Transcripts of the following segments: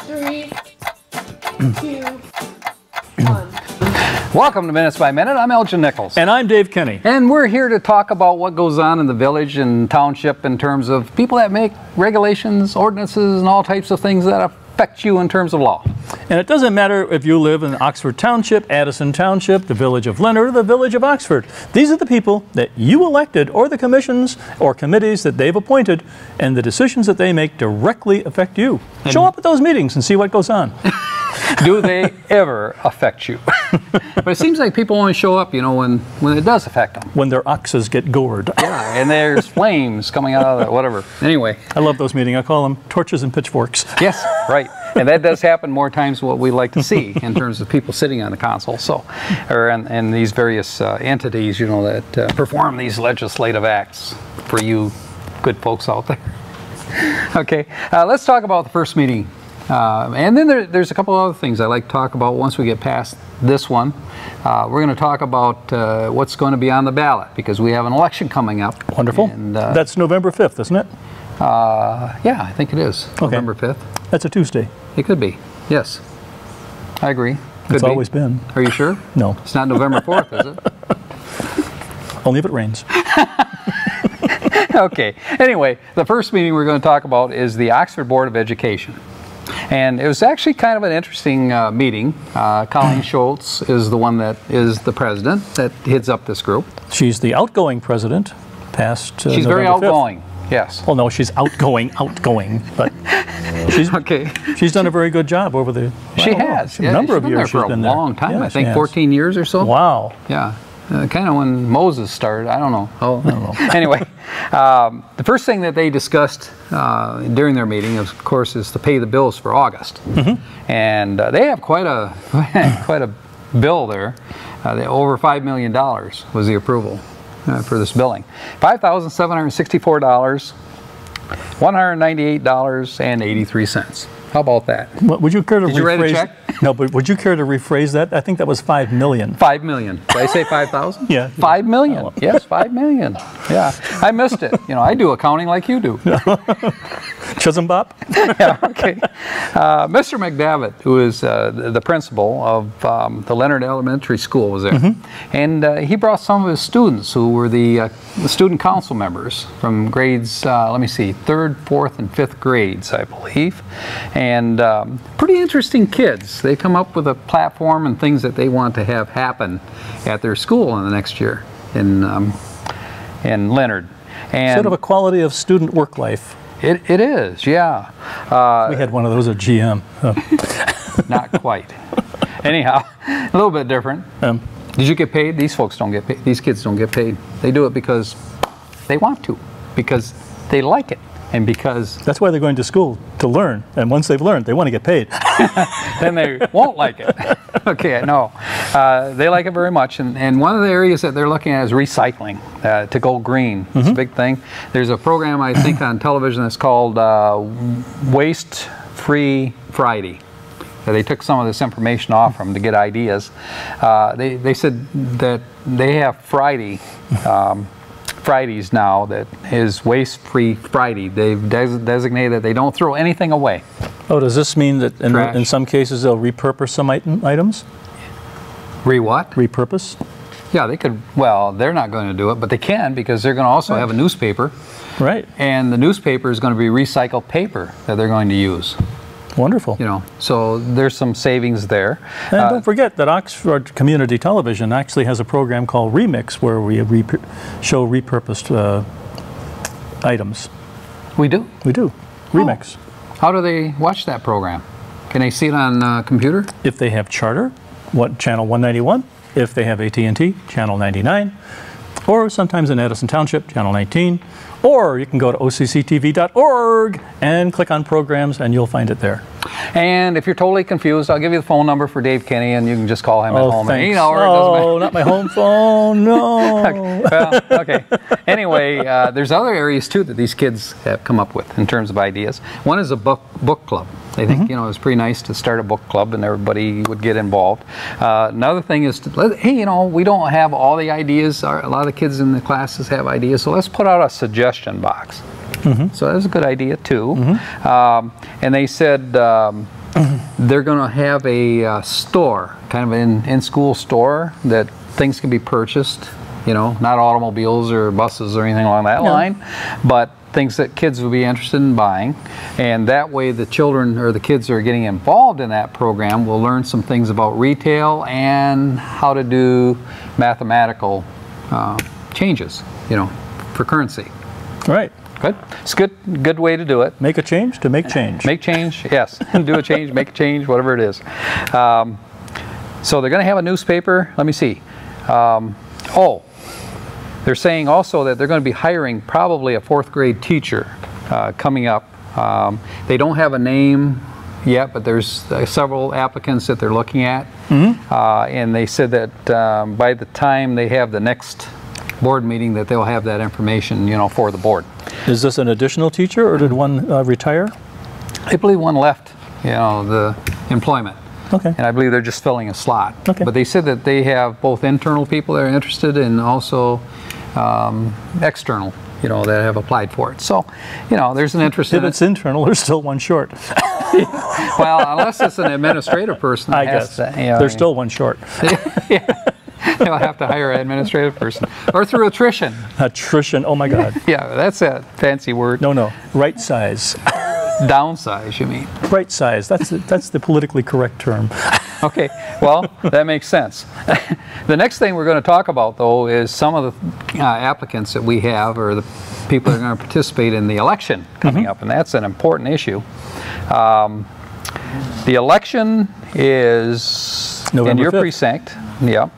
3, 2, 1. Welcome to Minutes by Minute. I'm Elgin Nichols. And I'm Dave Kenny. And we're here to talk about what goes on in the village and township in terms of people that make regulations, ordinances, and all types of things that affect you in terms of law. And it doesn't matter if you live in Oxford Township, Addison Township, the village of Leonard, or the village of Oxford. These are the people that you elected, or the commissions or committees that they've appointed, and the decisions that they make directly affect you. Show up at those meetings and see what goes on. Do they ever affect you? But it seems like people only show up, you know, when it does affect them. When their oxes get gored. Yeah, and there's flames coming out of it, whatever. Anyway. I love those meetings. I call them torches and pitchforks. Yes, right. And that does happen more times than what we like to see in terms of people sitting on the council, or in these various entities, you know, that perform these legislative acts for you good folks out there. Okay, let's talk about the first meeting. And then there's a couple other things I like to talk about once we get past this one. We're going to talk about what's going to be on the ballot, because we have an election coming up. Wonderful. And, that's November 5th, isn't it? yeah, I think it is. Okay. November 5th. That's a Tuesday. It could be. Yes. I agree. Could it's be. Always been. Are you sure? No. It's not November 4th, is it? Only if it rains. Okay. Anyway, the first meeting we're going to talk about is the Oxford Board of Education. And it was actually kind of an interesting meeting. Colleen Schultz is the one that is the president that heads up this group. She's the outgoing president past She's November very 5th. outgoing, yes. Well, no, she's outgoing, but she's done a very good job over the She has. a number of years. She's been there for a long time. Yeah, I think 14 years or so. Wow. Yeah. Kind of when Moses started. I don't know. I don't know. Anyway, the first thing that they discussed during their meeting, of course, is to pay the bills for August. Mm-hmm. And they have quite a bill there. Over $5 million was the approval for this billing. $5,764, $198.83. How about that? Would you care to Did you write a check? No, but would you care to rephrase that? I think that was $5 million. $5 million. Did I say 5,000? Yeah. $5 million. Yes, $5 million. Yeah. I missed it. You know, I do accounting like you do. Chisholm Bop? Yeah, okay. Mr. McDavitt, who is the principal of the Leonard Elementary School, was there. Mm-hmm. And he brought some of his students who were the student council members from grades, let me see, 3rd, 4th, and 5th grades, I believe. And pretty interesting kids. They come up with a platform and things that they want to have happen at their school in the next year in Leonard. And sort of a quality of student work life. It is, yeah. We had one of those at GM. Not quite. Anyhow, a little bit different. Did you get paid? These folks don't get paid. These kids don't get paid. They do it because they want to, because they like it, and because... That's why they're going to school, to learn. And once they've learned, they want to get paid. Then they won't like it. Okay, no. They like it very much. And one of the areas that they're looking at is recycling, to go green. Mm-hmm. It's a big thing. There's a program, I think, on television that's called Waste Free Friday. They took some of this information off from to get ideas. They said that they have Fridays now that is Waste Free Friday. They've designated that they don't throw anything away. Oh, does this mean that in some cases they'll repurpose some items? What? Repurpose? Yeah, they could. Well, they're not going to do it, but they can, because they're going to also have a newspaper. Right. And the newspaper is going to be recycled paper that they're going to use. Wonderful. You know, so there's some savings there. And don't forget that Oxford Community Television actually has a program called Remix, where we show repurposed items. We do? We do. Remix. Oh. How do they watch that program? Can they see it on computer? If they have Charter, channel 191. If they have AT&T, channel 99. Or sometimes in Addison Township, channel 19. Or you can go to OCCTV.org and click on programs, and you'll find it there. And if you're totally confused, I'll give you the phone number for Dave Kenny, and you can just call him at home. Thanks. Oh, not my home phone, no. Okay. Well, okay. Anyway, there's other areas, too, that these kids have come up with in terms of ideas. One is a book club. They think, you know, it's pretty nice to start a book club and everybody would get involved. Another thing is, hey, you know, we don't have all the ideas. A lot of the kids in the classes have ideas, so let's put out a suggestion box. So that's a good idea, too. And they said, they're going to have a store, kind of an in-school store that things can be purchased, you know, not automobiles or buses or anything along that line, but things that kids would be interested in buying. And that way the children or the kids that are getting involved in that program will learn some things about retail and how to do mathematical changes, you know, for currency. Right. Good. It's a good way to do it. Make a change to make change. Make change, yes. Do a change, make a change, whatever it is. So they're going to have a newspaper. Let me see. They're saying also that they're going to be hiring probably a 4th grade teacher coming up. They don't have a name yet, but there's several applicants that they're looking at. And they said that by the time they have the next board meeting that they'll have that information, you know, for the board. Is this an additional teacher, or did one retire? I believe one left, you know, the employment. Okay. And I believe they're just filling a slot. Okay. But they said that they have both internal people that are interested and also external, you know, that have applied for it. So, you know, there's an interest in If it's internal, there's still one short. Well, unless it's an administrative person. I guess. There's still one short. They'll have to hire an administrative person. Or through attrition. Attrition, oh my God. Yeah, that's a fancy word. No, right size. Downsize, you mean? Right size, that's the politically correct term. Okay, well, that makes sense. The next thing we're going to talk about, though, is some of the applicants that we have, or the people that are going to participate in the election coming up, and that's an important issue. The election is November in your 5th. precinct. Yeah,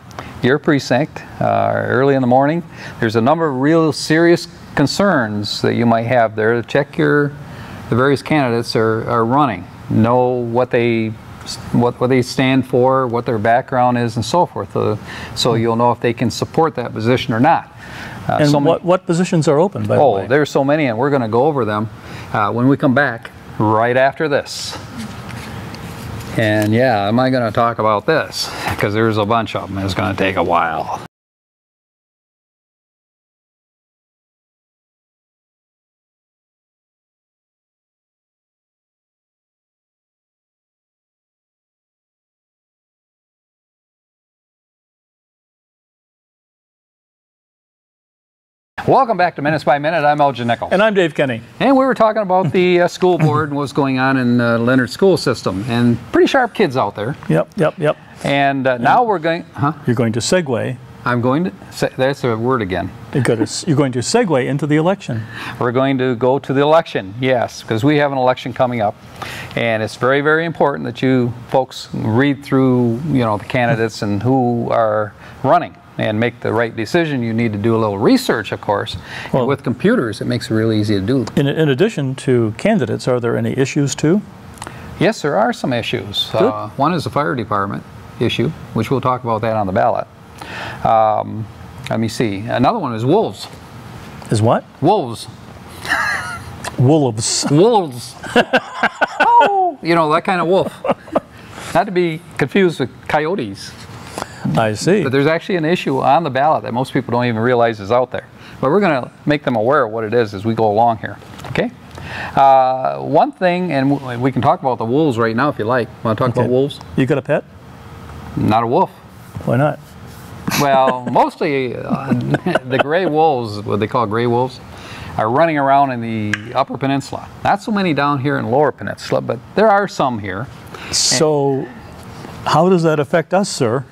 your precinct, early in the morning. There's a number of real serious concerns that you might have there to check the various candidates are running. Know what they stand for, what their background is, and so forth. So you'll know if they can support that position or not. And what positions are open, by the way? Oh, there's so many, and we're going to go over them when we come back right after this. And yeah, am I going to talk about this? Because there's a bunch of them. It's going to take a while. Welcome back to Minutes by Minute. I'm Elgin Nichols. And I'm Dave Kenny. And we were talking about the school board and what's going on in Leonard School System. And pretty sharp kids out there. Yep. And now we're going... You're going to segue. I'm going to... That's a word again. You're going to segue into the election. We're going to go to the election, yes, because we have an election coming up. And it's very, very important that you folks read through, you know, the candidates and who are running and make the right decision. You need to do a little research, of course. Well, and with computers, it makes it really easy to do. In addition to candidates, are there any issues too? Yes, there are some issues. One is the fire department issue, which we'll talk about that on the ballot. Let me see. Another one is wolves. Is what? Wolves. Wolves. Wolves. Oh, you know, that kind of wolf. Not to be confused with coyotes. I see. But there's actually an issue on the ballot that most people don't even realize is out there. But we're going to make them aware of what it is as we go along here. Okay? One thing, and we can talk about the wolves right now if you like. Want to talk about wolves? You got a pet? Not a wolf. Why not? Well, mostly the gray wolves, what they call gray wolves, are running around in the Upper Peninsula. Not so many down here in Lower Peninsula, but there are some here. So, how does that affect us, sir?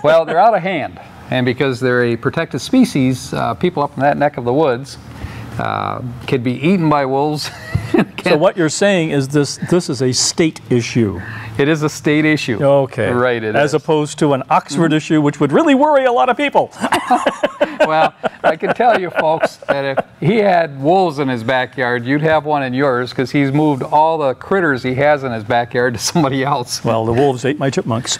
Well, they're out of hand, and because they're a protected species, people up in that neck of the woods could be eaten by wolves. So what you're saying is this is a state issue. It is a state issue. Okay. Right, it As is. opposed to an Oxford issue, which would really worry a lot of people. Well, I can tell you folks that if he had wolves in his backyard, you'd have one in yours, because he's moved all the critters he has in his backyard to somebody else. Well, the wolves ate my chipmunks.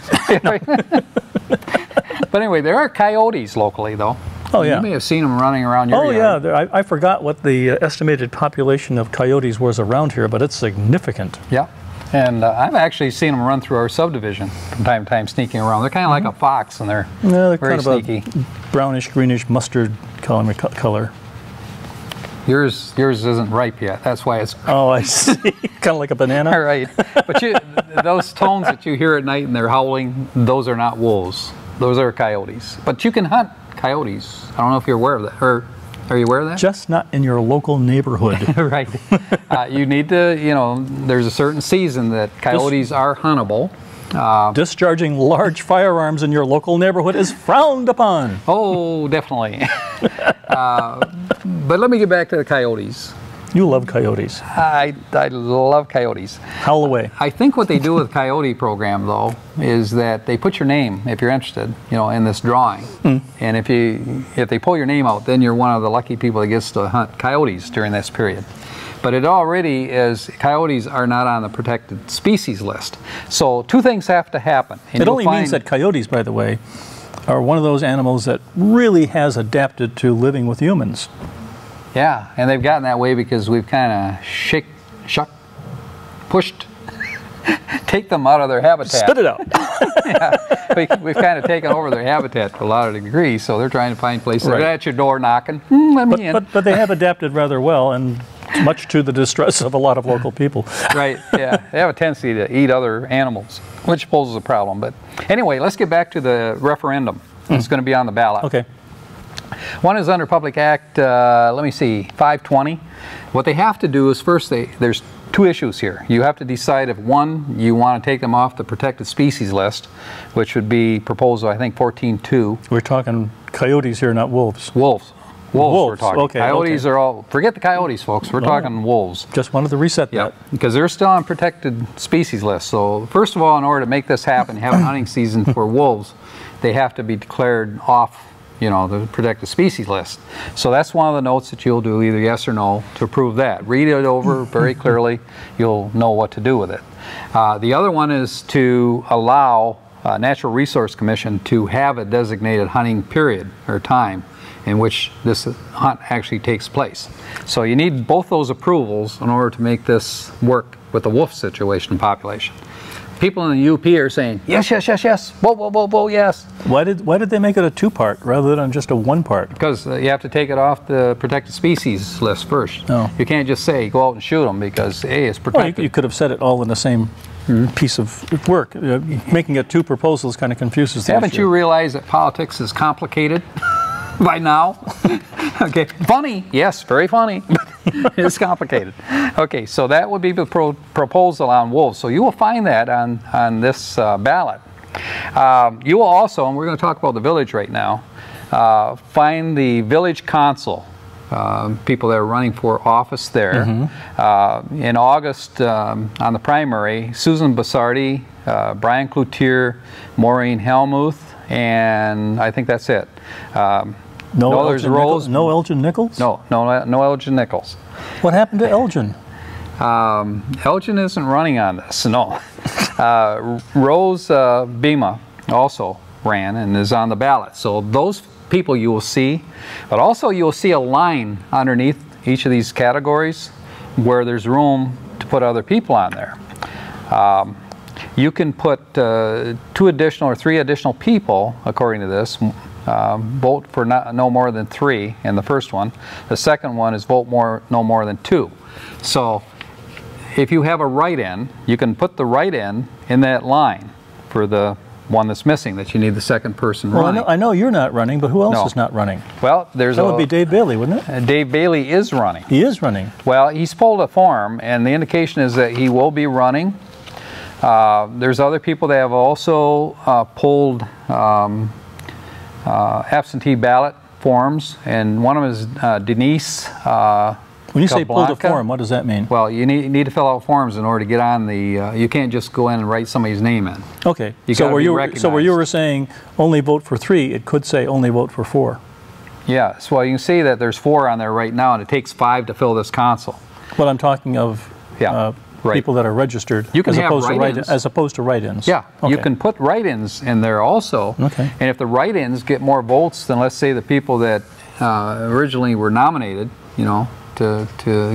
But anyway, there are coyotes locally, though. Oh, yeah. You may have seen them running around your yard. Yeah, I forgot what the estimated population of coyotes was around here, but it's significant. Yeah. And I've actually seen them run through our subdivision from time to time, sneaking around. They're kind of like a fox, and they're Yeah, they're very kind of sneaky. a brownish, greenish, mustard color. Yours isn't ripe yet. That's why it's Oh, I see. Kind of like a banana. all right. But those tones that you hear at night and they're howling, those are not wolves. Those are coyotes. But you can hunt coyotes. I don't know if you're aware of that. Or are you aware of that? Just not in your local neighborhood. Right. You need to, there's a certain season that coyotes are huntable. Discharging large firearms in your local neighborhood is frowned upon. Oh, definitely. But let me get back to the coyotes. You love coyotes. I love coyotes. Howl away. I think what they do with the coyote program, though, is that they put your name, if you're interested, in this drawing. And if they pull your name out, then you're one of the lucky people that gets to hunt coyotes during this period. But it already is, coyotes are not on the protected species list. So two things have to happen. It only means that coyotes, by the way, are one of those animals that really has adapted to living with humans. Yeah, and they've gotten that way because we've kind of pushed, take them out of their habitat. Spit it out. Yeah, we've kind of taken over their habitat to a lot of degree, so they're trying to find places. Right. They're at your door knocking, let me in. But they have adapted rather well, and much to the distress of a lot of local people. Right, yeah. They have a tendency to eat other animals, which poses a problem. But anyway, let's get back to the referendum. It's going to be on the ballot. Okay. One is under Public Act, 520. What they have to do is first, there's two issues here. You have to decide if, one, you want to take them off the protected species list, which would be proposal, I think, 14.2. We're talking coyotes here, not wolves. Wolves. Wolves we're talking. Okay, coyotes are all, forget the coyotes, folks. We're talking wolves. Just wanted to reset that. Because they're still on protected species list. So first of all, in order to make this happen, have a hunting season for wolves, they have to be declared off the protected species list. So that's one of the notes that you'll do, either yes or no, to approve that. Read it over very clearly. You'll know what to do with it. The other one is to allow Natural Resource Commission to have a designated hunting period or time in which this hunt actually takes place. So you need both those approvals in order to make this work with the wolf situation and population. People in the UP are saying, yes, yes, yes, yes, whoa, whoa, whoa, whoa, yes. Why did they make it a two-part rather than just a one-part? Because you have to take it off the protected species list first. Oh. You can't just say, go out and shoot them because, A, it's protected. Well, you could have said it all in the same piece of work. Making it two proposals kind of confuses the Haven't issue. you realized that politics is complicated by now? Okay, funny, yes, very funny, but it's complicated. Okay, so that would be the proposal on wolves. So you will find that on this ballot. You will also, and we're going to talk about the village right now, find the village council, people that are running for office there. In August, on the primary, Susan Basardi, Brian Cloutier, Maureen Helmuth, and I think that's it. No, there's Elgin Rose. No Elgin Nichols? No Elgin Nichols. What happened to Elgin? Elgin isn't running on this, no. Rose Bima also ran and is on the ballot. So those people you will see, but also you will see a line underneath each of these categories where there's room to put other people on there. You can put 2 additional or 3 additional people, according to this. Vote for no more than 3 in the first one. The second one is vote no more than 2. So if you have a write-in, you can put the write-in in that line for the one that's missing, that you need the second person running. Well, I know you're not running, but who else is not running? Well, that would be Dave Bailey, wouldn't it? Dave Bailey is running. He is running. Well, he's pulled a form, and the indication is that he will be running. There's other people that have also pulled absentee ballot forms, and one of them is Denise. When you say pulled a form, what does that mean? Well, you need to fill out forms in order to get on the. You can't just go in and write somebody's name in. Okay. So where you were saying only vote for 3, it could say only vote for 4. Yes. Well, you can see that there's 4 on there right now, and it takes 5 to fill this council. Well, I'm talking of people that are registered, you can have as opposed to write-ins. Yeah, okay. You can put write-ins in there also. Okay. And if the write-ins get more votes than, let's say, the people that originally were nominated, to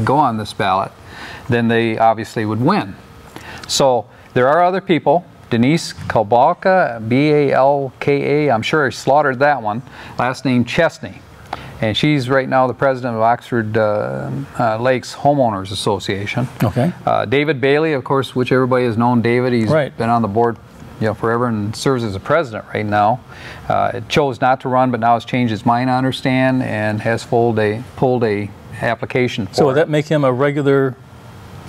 go on this ballot, then they obviously would win. So there are other people. Denise Kalbalka, B-A-L-K-A, I'm sure I slaughtered that one. Last name Chesney. and she's right now the president of Oxford Lakes Homeowners Association. Okay. David Bailey, of course, which everybody has known David. He's Right. been on the board forever and serves as a president right now. Chose not to run, but now has changed his mind, I understand, and has pulled a application for So would it. that make him a regular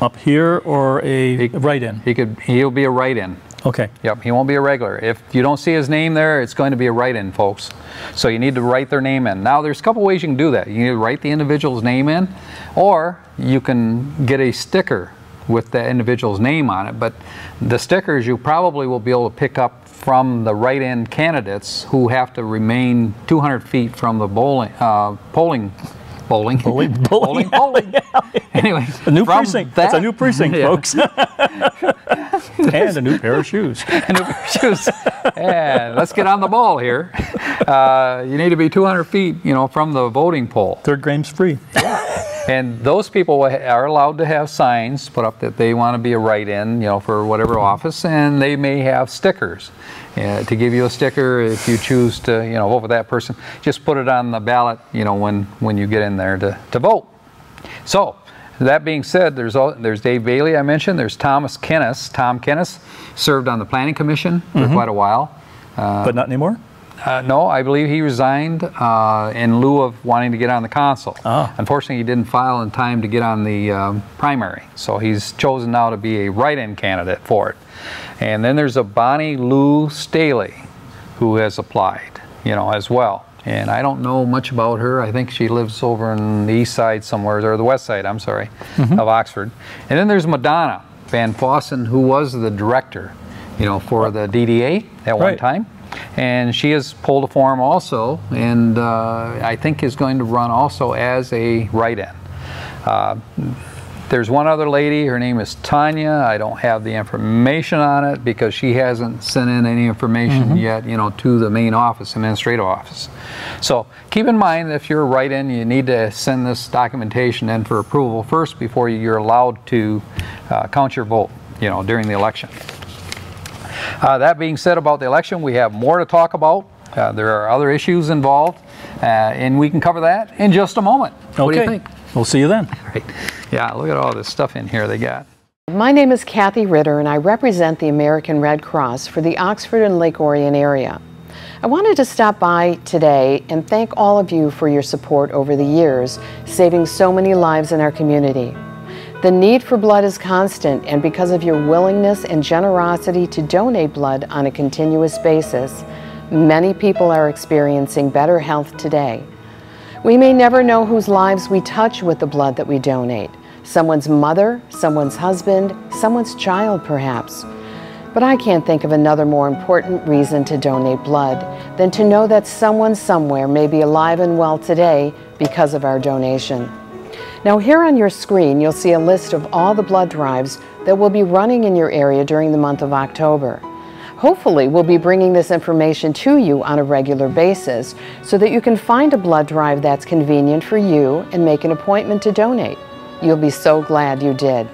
up here or a write-in? He'll be a write-in. Okay. Yep, he won't be a regular. If you don't see his name there, it's going to be a write-in, folks. So you need to write their name in. Now, there's a couple ways you can do that. You can either write the individual's name in, or you can get a sticker with the individual's name on it. But the stickers you probably will be able to pick up from the write-in candidates who have to remain 200 feet from the polling. Anyway, A new from precinct. That's a new precinct, Yeah. folks. And a new pair of shoes. And let's get on the ball here. You need to be 200 feet, from the voting poll. Third game's free. And those people are allowed to have signs put up that they want to be a write-in, for whatever office, and they may have stickers to give you a sticker if you choose to, vote for that person. Just put it on the ballot, when you get in there to vote. So, that being said, there's Dave Bailey I mentioned. There's Thomas Kennis. Tom Kennis served on the Planning Commission for quite a while. But not anymore? No, I believe he resigned in lieu of wanting to get on the council. Ah. Unfortunately, he didn't file in time to get on the primary, so he's chosen now to be a write-in candidate for it. And then there's a Bonnie Lou Staley who has applied, as well. And I don't know much about her. I think she lives over in the east side somewhere, or the west side, I'm sorry, of Oxford. And then there's Madonna Van Fossen, who was the director, for the DDA at one time. And she has pulled a form also, and I think is going to run also as a write-in. There's one other lady, her name is Tanya. I don't have the information on it because she hasn't sent in any information yet, to the main office, administrative office. So keep in mind, if you're a write-in, you need to send this documentation in for approval first before you're allowed to count your vote, during the election. That being said about the election, we have more to talk about. There are other issues involved, and we can cover that in just a moment. What do you think? We'll see you then. Right. Yeah, look at all this stuff in here they got. My name is Kathy Ritter, and I represent the American Red Cross for the Oxford and Lake Orion area. I wanted to stop by today and thank all of you for your support over the years, saving so many lives in our community. The need for blood is constant, and because of your willingness and generosity to donate blood on a continuous basis, many people are experiencing better health today. We may never know whose lives we touch with the blood that we donate. Someone's mother, someone's husband, someone's child perhaps. But I can't think of another more important reason to donate blood than to know that someone somewhere may be alive and well today because of our donation. Now here on your screen you'll see a list of all the blood drives that will be running in your area during the month of October. Hopefully we'll be bringing this information to you on a regular basis so that you can find a blood drive that's convenient for you and make an appointment to donate. You'll be so glad you did.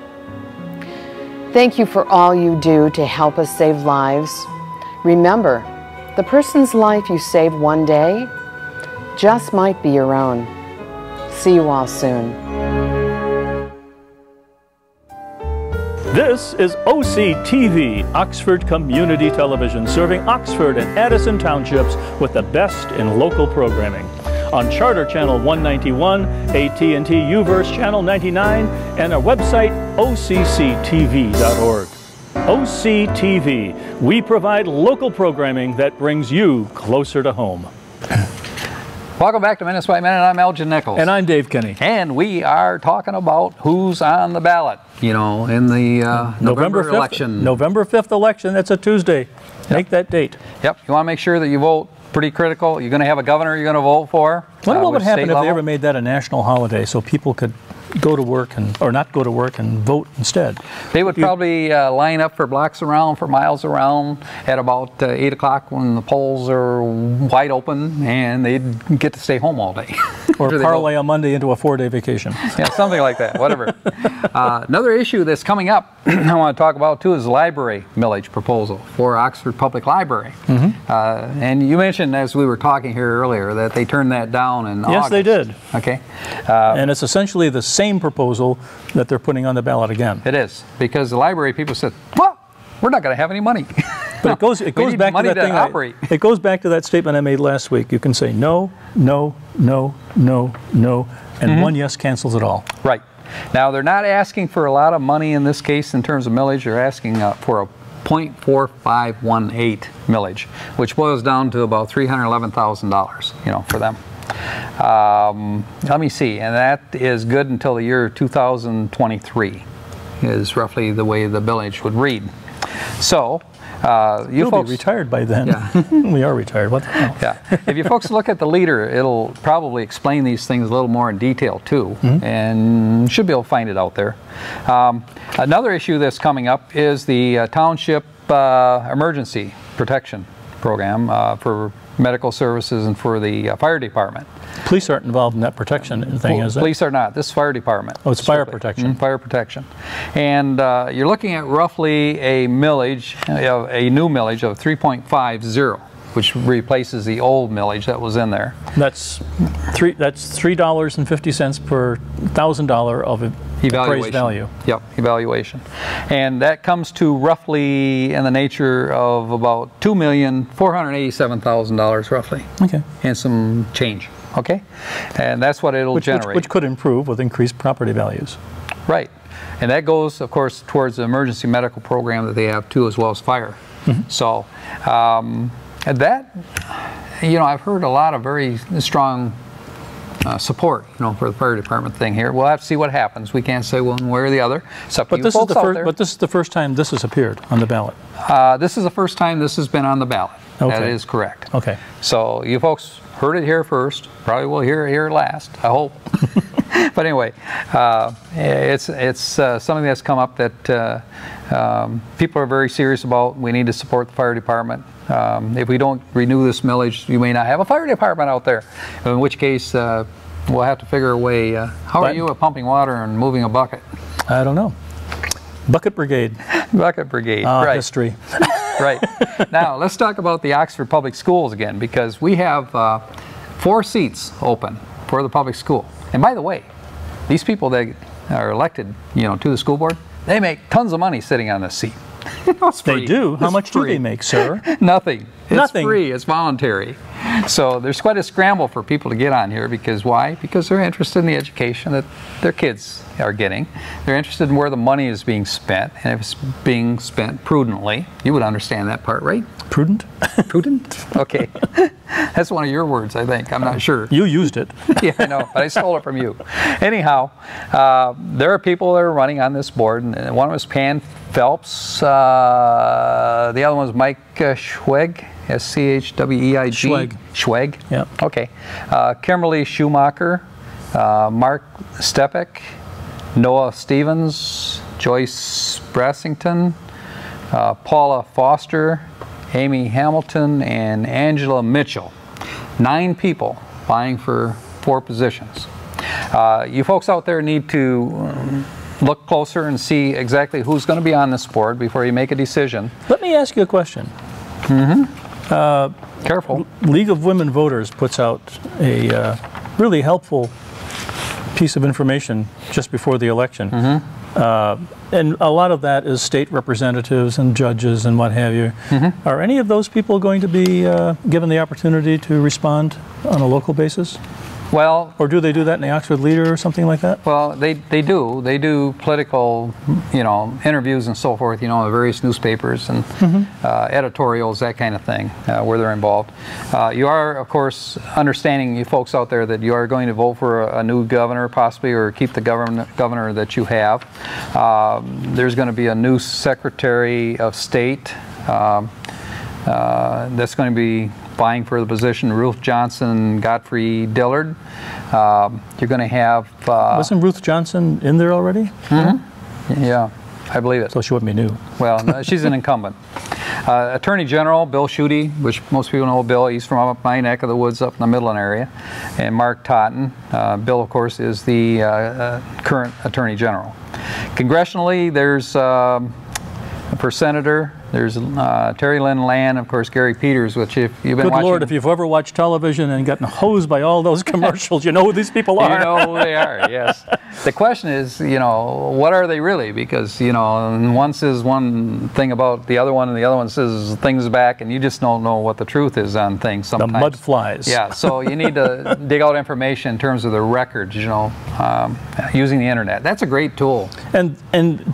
Thank you for all you do to help us save lives. Remember, the person's life you save one day just might be your own. See you all soon. This is OCTV, Oxford Community Television, serving Oxford and Addison Townships with the best in local programming. On Charter Channel 191, AT&T UVerse Channel 99, and our website, OCCTV.org. OCTV, we provide local programming that brings you closer to home. Welcome back to Minutes by Minute. I'm Elgin Nichols. And I'm Dave Kenny. And we are talking about who's on the ballot, in the November 5th, election. November 5th election, that's a Tuesday. Make that date. Yep, you want to make sure that you vote. Pretty critical. You're going to have a governor you're going to vote for. What would happen if they ever made that a national holiday so people could go to work or not go to work and vote instead? They would probably line up for blocks around, for miles around at about 8 o'clock when the polls are wide open, and they'd get to stay home all day. Or parlay a Monday into a 4-day vacation. Yeah, something like that, whatever. Another issue that's coming up I want to talk about too is the library millage proposal for Oxford Public Library. And you mentioned as we were talking here earlier that they turned that down in August. Yes, they did. Okay. And it's essentially the same proposal that they're putting on the ballot again. It is, because the library people said, well, we're not going to have any money. But it goes back to that thing. It goes back to that statement I made last week. You can say no, no, no, no, no, and one yes cancels it all. Right. Now they're not asking for a lot of money in this case in terms of millage. They're asking for a 0.4518 millage, which boils down to about $311,000, you know, for them. Let me see, and that is good until the year 2023 is roughly the way the millage would read. So you folks be retired by then. Yeah. We are retired. What the hell? Yeah. If you folks look at the leader, it'll probably explain these things a little more in detail too, and should be able to find it out there. Another issue that's coming up is the township emergency protection program for medical services and for the fire department. Police aren't involved in that protection thing, is it? Police are not. This is fire department. Oh, it's fire protection. Fire protection. And you're looking at roughly a millage, a new millage of 3.50, which replaces the old millage that was in there. That's $3.50 per $1,000 of appraised value. Yep, evaluation. And that comes to roughly in the nature of about $2,487,000 roughly. Okay. And some change. Okay? And that's what it'll generate. Which could improve with increased property values. Right. And that goes, of course, towards the emergency medical program that they have too, as well as fire. So that, you know, I've heard a lot of very strong support, you know, for the fire department thing here. We'll have to see what happens. We can't say one way or the other. But this is the first time this has appeared on the ballot. This is the first time this has been on the ballot. Okay. That is correct. Okay. So you folks heard it here first. Probably will hear it here last, I hope. But anyway, it's something that's come up that people are very serious about. We need to support the fire department. If we don't renew this millage, you may not have a fire department out there, in which case we'll have to figure a way. How are you at pumping water and moving a bucket? I don't know. Bucket Brigade. Bucket Brigade, right. History. Right. Now, let's talk about the Oxford Public Schools again, because we have 4 seats open for the public school. And by the way, these people that are elected, you know, to the school board, they make tons of money sitting on this seat. It's free. They do? How much free. do they make, sir? Nothing. It's Nothing. free. It's voluntary. So there's quite a scramble for people to get on here, because why? Because they're interested in the education that their kids are getting. They're interested in where the money is being spent, and if it's being spent prudently. You would understand that part, right? Prudent? Prudent? Okay. That's one of your words, I think. I'm not sure. You used it. Yeah, I know, but I stole it from you. Anyhow, there are people that are running on this board, and one was Pan Phelps. The other one was Mike Schweg, S-C-H-W-E-I-G. Schweg. Schweg. Yeah. Okay. Kimberly Schumacher, Mark Stepek, Noah Stevens, Joyce Brassington, Paula Foster, Amy Hamilton, and Angela Mitchell. 9 people vying for 4 positions. You folks out there need to look closer and see exactly who's going to be on this board before you make a decision. Let me ask you a question. Careful. League of Women Voters puts out a really helpful piece of information just before the election. And a lot of that is state representatives and judges and what have you. Are any of those people going to be given the opportunity to respond on a local basis? Well, or do they do that in the Oxford Leader or something like that? Well, they do. They do political, you know, interviews and so forth, you know, in various newspapers and editorials, that kind of thing, where they're involved. You are, of course, understanding, you folks out there, that you are going to vote for a new governor, possibly, or keep the governor that you have. There's going to be a new Secretary of State that's going to be vying for the position, Ruth Johnson, Godfrey Dillard. You're going to have... Wasn't Ruth Johnson in there already? Yeah, I believe it. So she wouldn't be new. Well, no, she's an incumbent. Attorney General Bill Schuette, which most people know Bill. He's from up my neck of the woods up in the Midland area. And Mark Totten. Bill, of course, is the current Attorney General. Congressionally, there's for Senator, there's Terry Lynn Land, of course, Gary Peters, which if you've been watching... Good Lord, if you've ever watched television and gotten hosed by all those commercials, you know who these people are. You know who they are, yes. The question is, you know, what are they really? Because, you know, one says one thing about the other one, and the other one says things back, and you just don't know what the truth is on things sometimes. The mud flies. Yeah, so you need to dig out information in terms of the records, you know, using the internet. That's a great tool. And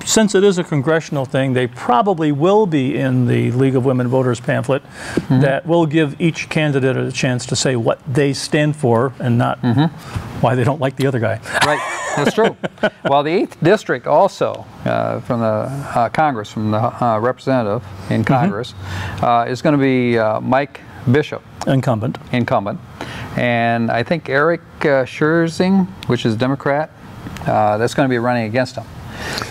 since it is a congressional thing, they probably will be in the League of Women Voters pamphlet that will give each candidate a chance to say what they stand for and not why they don't like the other guy. Right, that's true. Well, the 8th District also, from the Congress, from the representative in Congress, is going to be Mike Bishop. Incumbent. And I think Eric Scherzing, which is Democrat, that's going to be running against him.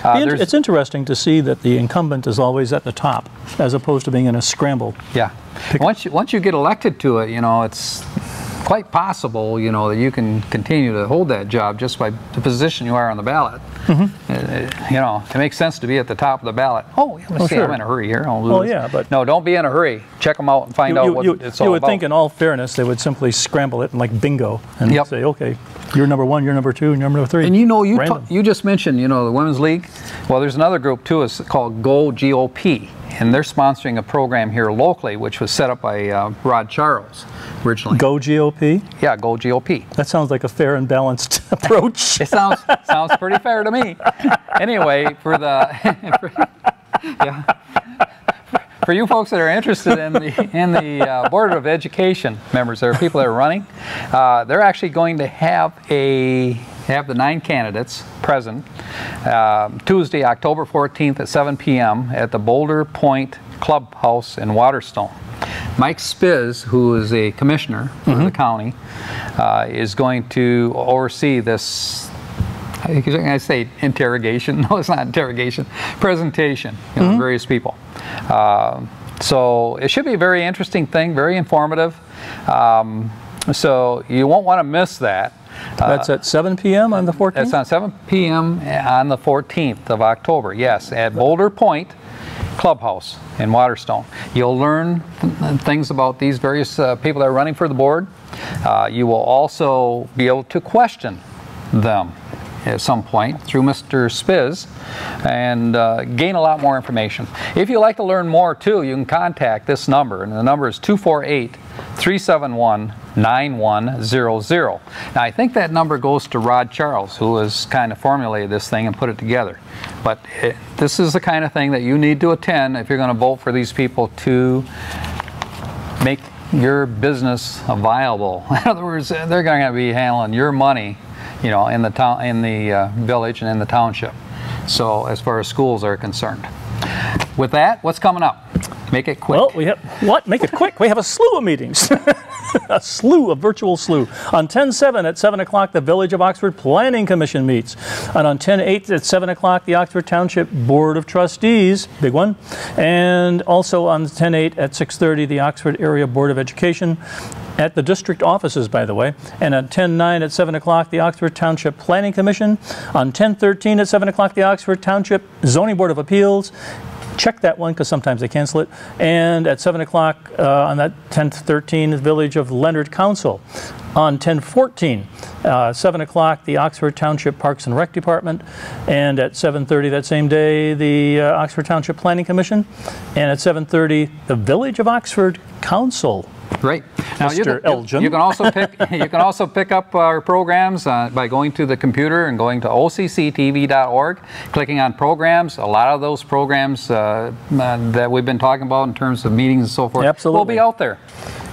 It's interesting to see that the incumbent is always at the top, as opposed to being in a scramble. Yeah. Once you get elected to it, you know, it's quite possible, you know, that you can continue to hold that job just by the position you are on the ballot. You know, it makes sense to be at the top of the ballot. Oh, let's see, I'm in a hurry here. Well, yeah, but no, don't be in a hurry. Check them out and find out what it's all about. You would think, in all fairness, they would simply scramble it and like bingo and say, okay, you're number 1, you're number 2, you're number 3. And you know, you just mentioned, you know, the Women's League. Well, there's another group too. It's called Go GOP. And they're sponsoring a program here locally, which was set up by Rod Charles originally. Go GOP? Yeah, Go GOP. That sounds like a fair and balanced approach. It sounds pretty fair to me. Anyway, for you folks that are interested in the Board of Education members, there are people that are running. They're actually going to have the 9 candidates present Tuesday, October 14th at 7 p.m. at the Boulder Point Clubhouse in Waterstone. Mike Spiz, who is a commissioner for the county, is going to oversee this, I say interrogation, no, it's not interrogation, presentation, you know, various people. So it should be a very interesting thing, very informative. So you won't want to miss that. That's at 7 p.m. on the 14th? That's on 7 p.m. on the 14th of October, yes, at Boulder Point Clubhouse in Waterstone. You'll learn things about these various people that are running for the board. You will also be able to question them at some point through Mr. Spiz and gain a lot more information. If you'd like to learn more too, you can contact this number, and the number is 248-371-9100. Now I think that number goes to Rod Charles, who has kind of formulated this thing and put it together. But this is the kind of thing that you need to attend if you're going to vote for these people to make your business viable. In other words, they're going to be handling your money, you know, in the town, in the village, and in the township. So, as far as schools are concerned. With that, what's coming up? Make it quick. Well, we have what? Make it quick. We have a slew of meetings. A virtual slew. On 10/7 at 7 o'clock, the Village of Oxford Planning Commission meets. And on 10/8 at 7 o'clock, the Oxford Township Board of Trustees, big one. And also on 10/8 at 6:30, the Oxford Area Board of Education, at the district offices, by the way. And at 10/9 at 7 o'clock, the Oxford Township Planning Commission. On 10/13 at 7 o'clock, the Oxford Township Zoning Board of Appeals. Check that one because sometimes they cancel it. And at 7 o'clock on that 10/13, the Village of Leonard Council. On 10/14, 7 o'clock, the Oxford Township Parks and Rec Department. And at 7:30 that same day, the Oxford Township Planning Commission. And at 7:30, the Village of Oxford Council. Great. Now, Mr. Elgin. You can also pick up our programs by going to the computer and going to OCCTV.org, clicking on programs. A lot of those programs that we've been talking about in terms of meetings and so forth will be out there.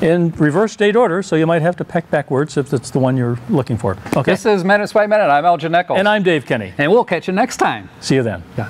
In reverse date order, so you might have to peck backwards if it's the one you're looking for. Okay. This is Minutes by Minute. I'm Elgin Nichols. And I'm Dave Kenny. And we'll catch you next time. See you then. Yeah.